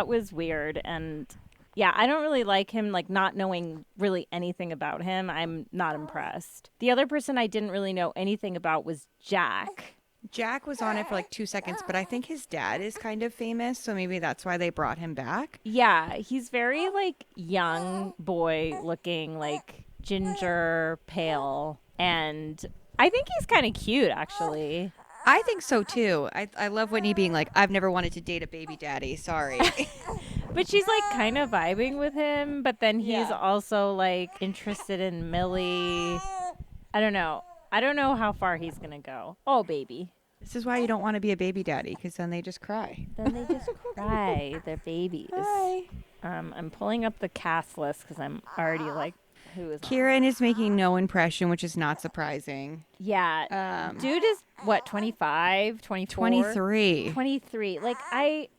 [SPEAKER 3] was weird. And yeah, I don't really like him, like not knowing really anything about him. I'm not impressed. The other person I didn't really know anything about was Jack.
[SPEAKER 4] Jack was on it for like 2 seconds, but I think his dad is kind of famous. So maybe that's why they brought him back.
[SPEAKER 3] Yeah, he's very like young boy looking, like ginger, pale, and I think he's kind of cute actually.
[SPEAKER 4] I think so too. I love Whitney being like, I've never wanted to date a baby daddy. Sorry.
[SPEAKER 3] But she's like kind of vibing with him, but then he's
[SPEAKER 4] Yeah.
[SPEAKER 3] also like interested in Millie. I don't know how far he's going to go. Oh, baby.
[SPEAKER 4] This is why you don't want to be a baby daddy, because then they just cry.
[SPEAKER 3] Then they just cry. They're babies.
[SPEAKER 4] Hi.
[SPEAKER 3] I'm pulling up the cast list because I'm already like, who is on?
[SPEAKER 4] Kieran is making no impression, which is not surprising.
[SPEAKER 3] Yeah. Dude is what, 25, 24?
[SPEAKER 4] 23.
[SPEAKER 3] 23. Like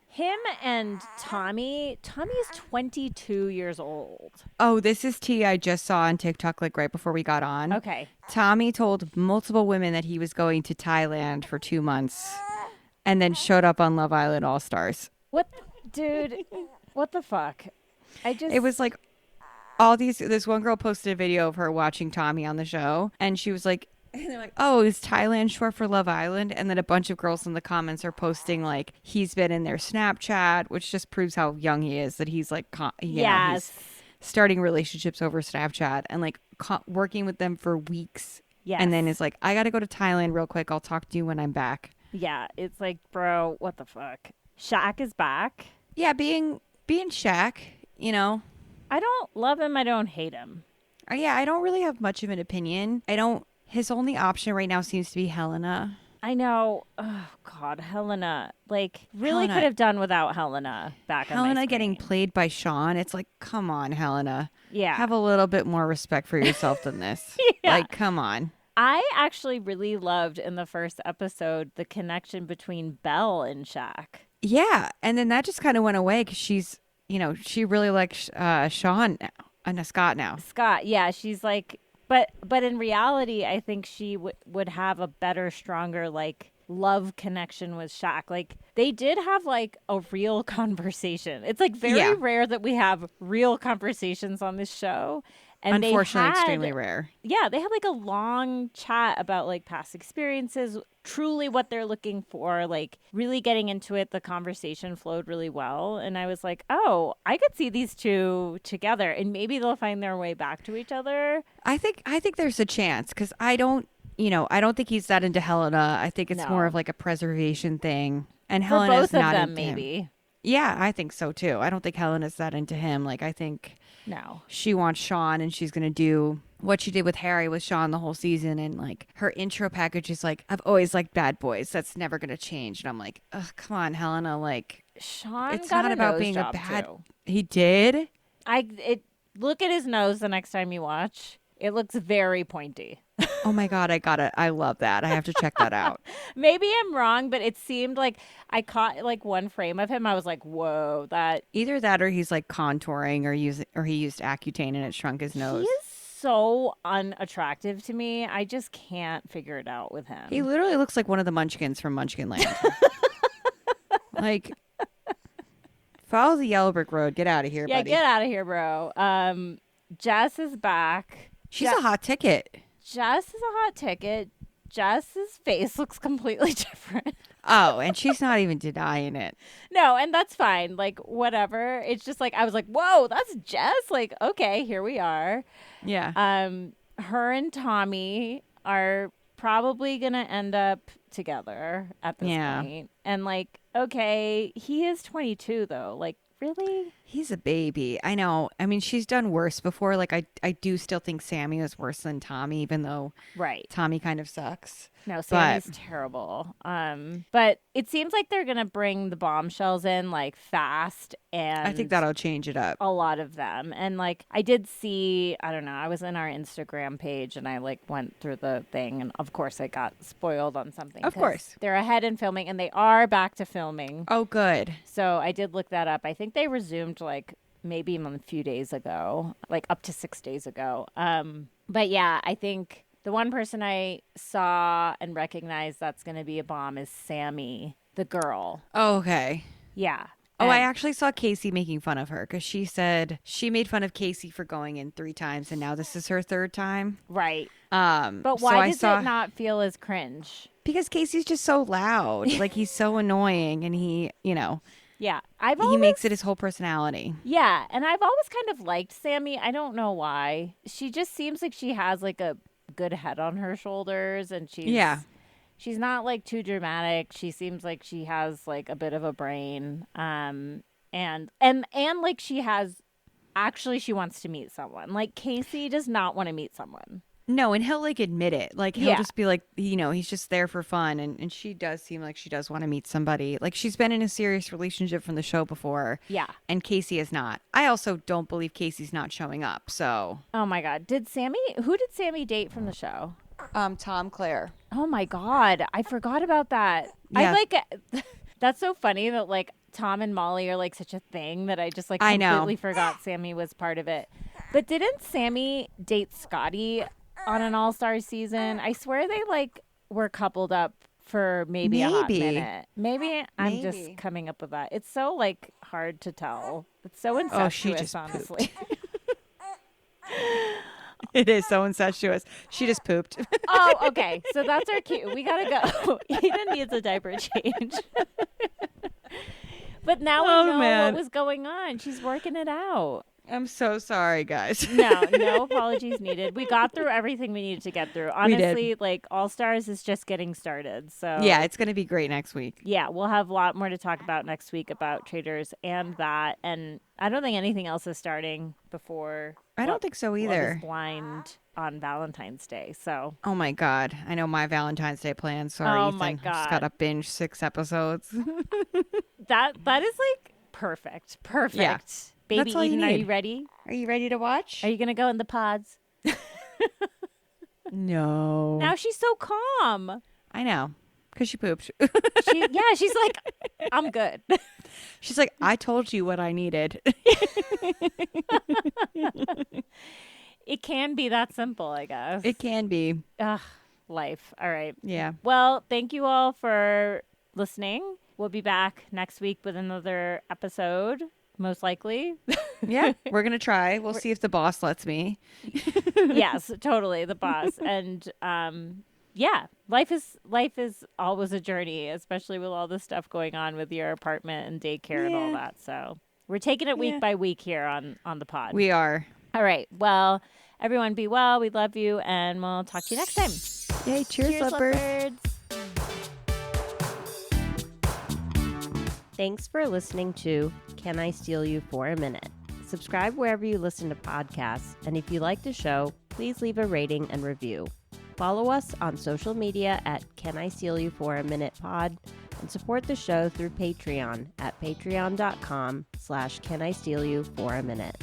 [SPEAKER 3] him and Tommy is 22 years old.
[SPEAKER 4] Oh, this is tea I just saw on TikTok like right before we got on.
[SPEAKER 3] Okay.
[SPEAKER 4] Tommy told multiple women that he was going to Thailand for 2 months and then showed up on Love Island All Stars.
[SPEAKER 3] Dude, what the fuck?
[SPEAKER 4] It was like this one girl posted a video of her watching Tommy on the show and she was like, and they're like, oh, is Thailand short for Love Island? And then a bunch of girls in the comments are posting like he's been in their Snapchat, which just proves how young he is, that he's like,
[SPEAKER 3] yes.
[SPEAKER 4] he's starting relationships over Snapchat and like working with them for weeks.
[SPEAKER 3] Yes.
[SPEAKER 4] And then is like, I got to go to Thailand real quick. I'll talk to you when I'm back.
[SPEAKER 3] Yeah, it's like, bro, what the fuck? Shaq is back.
[SPEAKER 4] Yeah, being Shaq, you know.
[SPEAKER 3] I don't love him. I don't hate him.
[SPEAKER 4] Yeah, I don't really have much of an opinion. His only option right now seems to be Helena.
[SPEAKER 3] I know. Oh God, Helena. Like, really
[SPEAKER 4] Helena.
[SPEAKER 3] could have done without Helena back on my
[SPEAKER 4] Helena
[SPEAKER 3] screen.
[SPEAKER 4] getting played by Sean. It's like, come on, Helena.
[SPEAKER 3] Yeah.
[SPEAKER 4] Have a little bit more respect for yourself than this.
[SPEAKER 3] Yeah.
[SPEAKER 4] Like, come on.
[SPEAKER 3] I actually really loved in the first episode the connection between Belle and Shaq.
[SPEAKER 4] Yeah. And then that just kind of went away because she's, she really likes Sean now. Scott now.
[SPEAKER 3] Scott, yeah, she's like, but in reality, I think she would have a better, stronger, like, love connection with Shaq. Like, they did have like a real conversation. It's like very rare that we have real conversations on this show. And
[SPEAKER 4] unfortunately, extremely rare.
[SPEAKER 3] Yeah, they had like a long chat about like past experiences, truly what they're looking for, like really getting into it. The conversation flowed really well. And I was like, oh, I could see these two together and maybe they'll find their way back to each other.
[SPEAKER 4] I think there's a chance because I don't think he's that into Helena. I think it's more of like a preservation thing. And
[SPEAKER 3] For
[SPEAKER 4] Helena's
[SPEAKER 3] both of
[SPEAKER 4] not
[SPEAKER 3] them,
[SPEAKER 4] into
[SPEAKER 3] maybe.
[SPEAKER 4] him. Yeah, I think so too. I don't think Helena's that into him. Like, I think she wants Sean and she's going to do what she did with Harry with Sean the whole season. And like her intro package is like, I've always liked bad boys. That's never going to change. And I'm like, ugh, come on, Helena. Like,
[SPEAKER 3] Sean
[SPEAKER 4] it's
[SPEAKER 3] got
[SPEAKER 4] not
[SPEAKER 3] a
[SPEAKER 4] about
[SPEAKER 3] nose
[SPEAKER 4] being a
[SPEAKER 3] job
[SPEAKER 4] bad.
[SPEAKER 3] too.
[SPEAKER 4] He did?
[SPEAKER 3] Look at his nose the next time you watch. It looks very pointy.
[SPEAKER 4] Oh my God, I got it. I love that. I have to check that out.
[SPEAKER 3] Maybe I'm wrong, but it seemed like I caught like one frame of him. I was like, whoa, that.
[SPEAKER 4] Either that or he's like contouring or he used Accutane and it shrunk his nose.
[SPEAKER 3] He is so unattractive to me. I just can't figure it out with him.
[SPEAKER 4] He literally looks like one of the Munchkins from Munchkinland. Like, follow the yellow brick road. Get out of here, buddy.
[SPEAKER 3] Yeah, get out of here, bro. Jess is back.
[SPEAKER 4] She's a hot ticket.
[SPEAKER 3] Jess is a hot ticket. Jess's face looks completely different.
[SPEAKER 4] Oh, and she's not even denying it.
[SPEAKER 3] No, and that's fine. Like, whatever. It's just like, I was like, whoa, that's Jess. Like, okay, here we are.
[SPEAKER 4] Yeah.
[SPEAKER 3] Her and Tommy are probably going to end up together at this point. And like, okay, he is 22 though. Like, really?
[SPEAKER 4] He's a baby. I know. I mean, she's done worse before. Like, I do still think Sammy was worse than Tommy, even though Tommy kind of sucks.
[SPEAKER 3] No, Sammy's terrible. But it seems like they're gonna bring the bombshells in like fast, and
[SPEAKER 4] I think that'll change it up.
[SPEAKER 3] A lot of them, and like I did see, I don't know, I was in our Instagram page and I like went through the thing, and of course I got spoiled on something.
[SPEAKER 4] Of course,
[SPEAKER 3] they're ahead in filming, and they are back to filming.
[SPEAKER 4] Oh, good.
[SPEAKER 3] So I did look that up. I think they resumed like maybe even a few days ago, like up to 6 days ago. But yeah, I think. The one person I saw and recognized that's going to be a bomb is Sammy, the girl.
[SPEAKER 4] Oh, okay.
[SPEAKER 3] Yeah.
[SPEAKER 4] Oh, I actually saw Casey making fun of her because she said she made fun of Casey for going in 3 times and now this is her 3rd time.
[SPEAKER 3] Right. But why does it not feel as cringe?
[SPEAKER 4] Because Casey's just so loud. Like, he's so annoying and he,
[SPEAKER 3] Yeah.
[SPEAKER 4] he makes it his whole personality.
[SPEAKER 3] Yeah. And I've always kind of liked Sammy. I don't know why. She just seems like she has like a good head on her shoulders, and she's not like too dramatic. She seems like she has like a bit of a brain, and like she wants to meet someone. Like, Casey does not want to meet someone.
[SPEAKER 4] No, and he'll like admit it. Like, he'll just be like, he's just there for fun. And she does seem like she does want to meet somebody. Like, she's been in a serious relationship from the show before.
[SPEAKER 3] Yeah.
[SPEAKER 4] And Casey is not. I also don't believe Casey's not showing up. So.
[SPEAKER 3] Oh my God. Who did Sammy date from the show?
[SPEAKER 4] Tom Claire.
[SPEAKER 3] Oh my God. I forgot about that.
[SPEAKER 4] Yeah.
[SPEAKER 3] That's so funny that like Tom and Molly are like such a thing that I just like completely forgot Sammy was part of it. But didn't Sammy date Scotty on an All-Star season? I swear they like were coupled up for maybe a hot minute. Maybe I'm just coming up with that. It's so like hard to tell. It's so incestuous, honestly.
[SPEAKER 4] It is so incestuous. She just pooped.
[SPEAKER 3] Oh, okay. So that's our cue. We gotta go. Eden needs a diaper change. But now we know what was going on. She's working it out.
[SPEAKER 4] I'm so sorry, guys.
[SPEAKER 3] No apologies needed. We got through everything we needed to get through. Honestly, like All Stars is just getting started. So
[SPEAKER 4] yeah, it's going to be great next week.
[SPEAKER 3] Yeah, we'll have a lot more to talk about next week about Traitors and that. And I don't think anything else is starting before.
[SPEAKER 4] I don't think so either.
[SPEAKER 3] Love is Blind on Valentine's Day. So.
[SPEAKER 4] Oh my God, I know my Valentine's Day plans. Sorry, Ethan.
[SPEAKER 3] My God,
[SPEAKER 4] just gotta binge 6 episodes.
[SPEAKER 3] that is like perfect.
[SPEAKER 4] Yeah.
[SPEAKER 3] Baby
[SPEAKER 4] That's all
[SPEAKER 3] Eden,
[SPEAKER 4] you
[SPEAKER 3] are
[SPEAKER 4] need.
[SPEAKER 3] you ready?
[SPEAKER 4] Are you ready to watch?
[SPEAKER 3] Are you gonna go in the pods?
[SPEAKER 4] No.
[SPEAKER 3] Now she's so calm.
[SPEAKER 4] I know, because she pooped.
[SPEAKER 3] She's like, I'm good.
[SPEAKER 4] She's like, I told you what I needed.
[SPEAKER 3] It can be that simple, I guess.
[SPEAKER 4] It can be.
[SPEAKER 3] Ugh, life. All right.
[SPEAKER 4] Yeah.
[SPEAKER 3] Well, thank you all for listening. We'll be back next week with another episode, most likely.
[SPEAKER 4] Yeah, we're gonna try. We'll see if the boss lets me.
[SPEAKER 3] Yes, totally, the boss. And yeah, life is always a journey, especially with all the stuff going on with your apartment and daycare and all that. So we're taking it week by week here on the pod.
[SPEAKER 4] We are.
[SPEAKER 3] All right. Well, everyone be well. We love you, and we'll talk to you next time.
[SPEAKER 4] Yay, cheers, leopards.
[SPEAKER 2] Thanks for listening to Can I Steal You for a Minute? Subscribe wherever you listen to podcasts, and if you like the show, please leave a rating and review. Follow us on social media at Can I Steal You for a Minute Pod, and support the show through Patreon at patreon.com/Can I Steal You for a Minute.